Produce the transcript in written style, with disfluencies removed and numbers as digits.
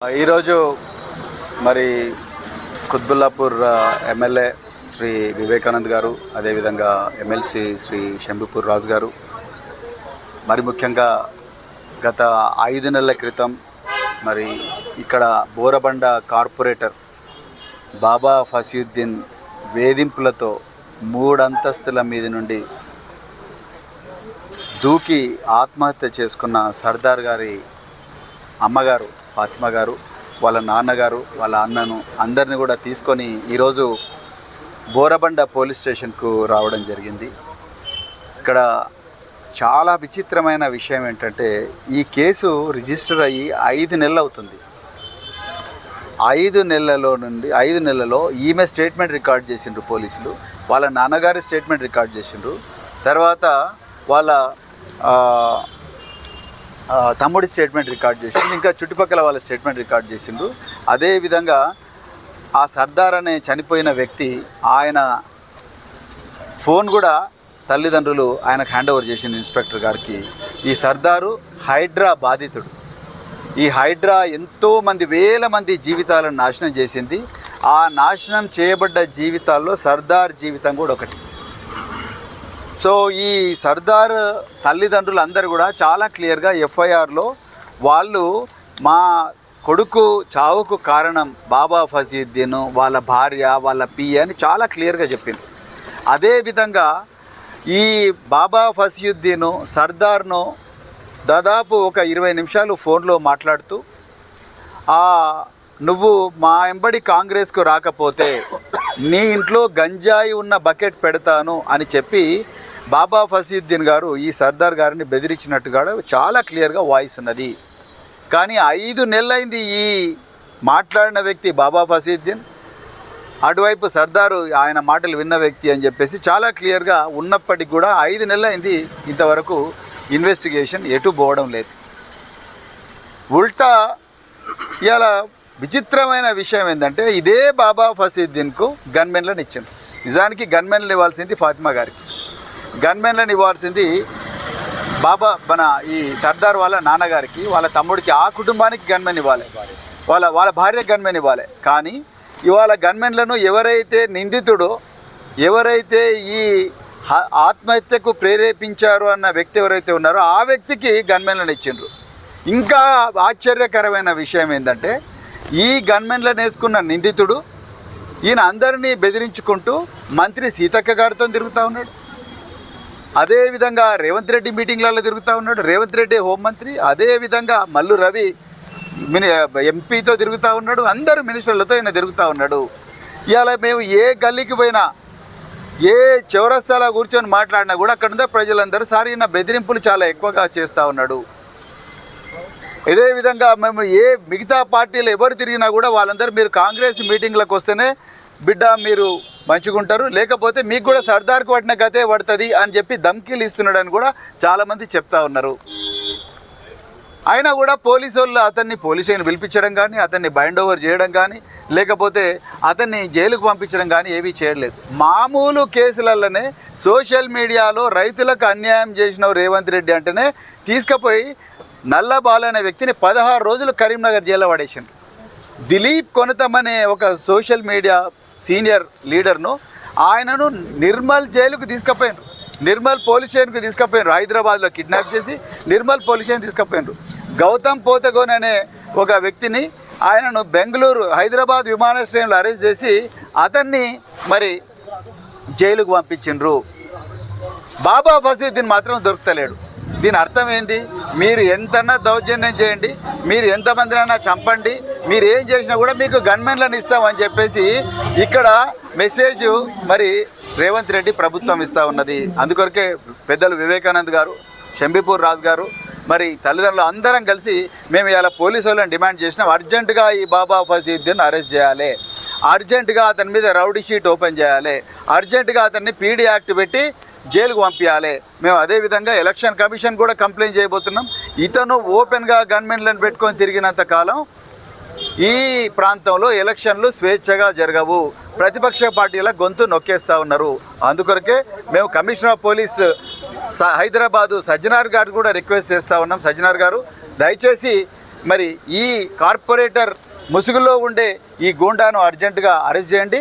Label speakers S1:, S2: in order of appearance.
S1: ఈరోజు మరి కుత్బుల్లాపూర్ ఎమ్మెల్యే శ్రీ వివేకానంద్ గారు, అదేవిధంగా ఎమ్మెల్సీ శ్రీ శంభుపూర్ రాజు గారు, మరి ముఖ్యంగా గత 5 నెలల క్రితం మరి ఇక్కడ బోరబండ కార్పొరేటర్ బాబా ఫసీయుద్దీన్ వేధింపులతో 3 అంతస్తుల మీద నుండి దూకి ఆత్మహత్య చేసుకున్న సర్దార్ గారి అమ్మగారు ఫాతిమా గారు, వాళ్ళ నాన్నగారు, వాళ్ళ అన్నను అందరిని కూడా తీసుకొని ఈరోజు బోరబండ పోలీస్ స్టేషన్కు రావడం జరిగింది. ఇక్కడ చాలా విచిత్రమైన విషయం ఏంటంటే, ఈ కేసు రిజిస్టర్ అయ్యి 5 నెలలు అవుతుంది. 5 నెలలలో ఈమె స్టేట్మెంట్ రికార్డ్ చేసిండ్రు పోలీసులు, వాళ్ళ నాన్నగారి స్టేట్మెంట్ రికార్డ్ చేసిండ్రు, తర్వాత వాళ్ళ తమ్ముడి స్టేట్మెంట్ రికార్డ్ చేసిండ్రు, ఇంకా చుట్టుపక్కల వాళ్ళ స్టేట్మెంట్ రికార్డ్ చేసిండ్రు. అదేవిధంగా ఆ సర్దార్ అనే చనిపోయిన వ్యక్తి ఆయన ఫోన్ కూడా తల్లిదండ్రులు ఆయనకు హ్యాండ్ ఓవర్ చేసింది ఇన్స్పెక్టర్ గారికి. ఈ సర్దారు హైడ్రా బాధితుడు. ఈ హైడ్రా ఎంతోమంది వేల మంది జీవితాలను నాశనం చేసింది. ఆ నాశనం చేయబడ్డ జీవితాల్లో సర్దార్ జీవితం కూడా ఒకటి. సో ఈ సర్దార్ తల్లిదండ్రులు అందరూ కూడా చాలా క్లియర్గా ఎఫ్ఐఆర్లో వాళ్ళు మా కొడుకు చావుకు కారణం బాబా ఫసీయుద్దీన్, వాళ్ళ భార్య, వాళ్ళ పిఏ అని చాలా క్లియర్గా చెప్పింది. అదేవిధంగా ఈ బాబా ఫసీయుద్దీన్ సర్దార్ను దాదాపు ఒక 20 నిమిషాలు ఫోన్లో మాట్లాడుతూ నువ్వు మా ఎంబడి కాంగ్రెస్కు రాకపోతే నీ ఇంట్లో గంజాయి ఉన్న బకెట్ పెడతాను అని చెప్పి బాబా ఫసీయుద్దీన్ గారు ఈ సర్దార్ గారిని బెదిరించినట్టుగా చాలా క్లియర్గా వాయిస్ ఉన్నది. కానీ 5 నెలలైంది ఈ మాట్లాడిన వ్యక్తి బాబా ఫసీయుద్దీన్, అటువైపు సర్దారు ఆయన మాటలు విన్న వ్యక్తి అని చెప్పేసి చాలా క్లియర్గా ఉన్నప్పటికీ కూడా 5 నెలలైంది ఇంతవరకు ఇన్వెస్టిగేషన్ ఎటు పోవడం లేదు. ఉల్టా ఇలా విచిత్రమైన విషయం ఏంటంటే, ఇదే బాబా ఫసీయుద్దీన్కు గన్మెన్లను ఇచ్చింది. నిజానికి గన్మెన్లు ఇవ్వాల్సింది ఫాతిమా గారికి, గన్మెన్లను ఇవ్వాల్సింది ఈ సర్దార్ వాళ్ళ నాన్నగారికి, వాళ్ళ తమ్ముడికి, ఆ కుటుంబానికి గన్మెన్ ఇవ్వాలి, వాళ్ళ భార్య గన్మెన్ ఇవ్వాలి. కానీ ఇవాళ గన్మెన్లను ఎవరైతే నిందితుడో, ఎవరైతే ఈ ఆత్మహత్యకు ప్రేరేపించారు అన్న వ్యక్తి ఎవరైతే ఉన్నారో ఆ వ్యక్తికి గన్మెన్లను ఇచ్చిండ్రు. ఇంకా ఆశ్చర్యకరమైన విషయం ఏంటంటే, ఈ గన్మెన్లను వేసుకున్న నిందితుడు ఈయన అందరినీ బెదిరించుకుంటూ మంత్రి సీతక్క గారితో తిరుగుతూ ఉన్నాడు. అదేవిధంగా రేవంత్ రెడ్డి మీటింగ్లలో తిరుగుతూ ఉన్నాడు, రేవంత్ రెడ్డి హోంమంత్రి. అదేవిధంగా మల్లు రవి ఎంపీతో తిరుగుతూ ఉన్నాడు, అందరూ మినిస్టర్లతో ఈయన తిరుగుతూ ఉన్నాడు. ఇవాళ మేము ఏ గల్లీకి పోయినా, ఏ చౌరస్తాలో కూర్చొని మాట్లాడినా కూడా అక్కడ ఉండే ప్రజలందరూ సార్ ఈయన బెదిరింపులు చాలా ఎక్కువగా చేస్తూ ఉన్నాడు. ఇదే విధంగా మేము మిగతా పార్టీలు ఎవరు తిరిగినా కూడా వాళ్ళందరూ మీరు కాంగ్రెస్ మీటింగ్లకు వస్తేనే బిడ్డ మీరు మంచుకుంటారు, లేకపోతే మీకు కూడా సర్దార్కి పట్టిన గతే పడుతుంది అని చెప్పి ధమ్కీలు ఇస్తున్నాడని కూడా చాలామంది చెప్తా ఉన్నారు. అయినా కూడా పోలీసు వాళ్ళు అతన్ని పోలీసులను పిలిపించడం కానీ, అతన్ని బైండ్ ఓవర్ చేయడం కానీ, లేకపోతే అతన్ని జైలుకు పంపించడం కానీ ఏవీ చేయలేదు. మామూలు కేసులలోనే సోషల్ మీడియాలో రైతులకు అన్యాయం చేసిన రేవంత్ రెడ్డి అంటేనే తీసుకుపోయి నల్లబాలు అనే వ్యక్తిని 16 రోజులు కరీంనగర్ జైల్లో పడేసిండ్రు. దిలీప్ కొనతం అనే ఒక సోషల్ మీడియా సీనియర్ లీడర్ను ఆయనను నిర్మల్ జైలుకు తీసుకుపోయినారు, నిర్మల్ పోలీస్ స్టేషన్కు తీసుకుపోయినారు. హైదరాబాద్లో కిడ్నాప్ చేసి నిర్మల్ పోలీస్ స్టేషన్ తీసుకుపోయినారు. గౌతమ్ పోతగోన్ అనే ఒక వ్యక్తిని ఆయనను బెంగళూరు హైదరాబాద్ విమానాశ్రయంలో అరెస్ట్ చేసి అతన్ని మరి జైలుకు పంపించిండ్రు. బాబా ఫసీయుద్దీన్ మాత్రం దొరుకుతలేడు. దీని అర్థం ఏంది? మీరు ఎంతన్నా దౌర్జన్యం చేయండి, మీరు ఎంతమందినైనా చంపండి, మీరు ఏం చేసినా కూడా మీకు గన్మెన్లను ఇస్తామని చెప్పేసి ఇక్కడ మెసేజ్ మరి రేవంత్ రెడ్డి ప్రభుత్వం ఇస్తూ ఉన్నది. అందుకొరకే పెద్దలు వివేకానంద్ గారు, శంభుపూర్ రాజు గారు, మరి తల్లిదండ్రులు అందరం కలిసి మేము ఇలా పోలీసు వాళ్ళని డిమాండ్ చేసినాం, అర్జెంటుగా ఈ బాబా ఫసీయుద్దీన్ అరెస్ట్ చేయాలి, అర్జెంటుగా అతని మీద రౌడీ షీట్ ఓపెన్ చేయాలి, అర్జెంటుగా అతన్ని పీడీ యాక్ట్ పెట్టి జైలుకు పంపించాలి. మేము అదేవిధంగా ఎలక్షన్ కమిషన్ కూడా కంప్లైంట్ చేయబోతున్నాం. ఇతను ఓపెన్గా గన్మెన్లను పెట్టుకొని తిరిగినంత కాలం ఈ ప్రాంతంలో ఎలక్షన్లు స్వేచ్ఛగా జరగవు, ప్రతిపక్ష పార్టీల గొంతు నొక్కేస్తూ ఉన్నారు. అందుకొరకే మేము commissioner of police Hyderabad Sajjanar గారు కూడా రిక్వెస్ట్ చేస్తూ ఉన్నాం. సజ్జనార్ గారు దయచేసి మరి ఈ కార్పొరేటర్ ముసుగులో ఉండే ఈ గూండాను అర్జెంటుగా అరెస్ట్ చేయండి.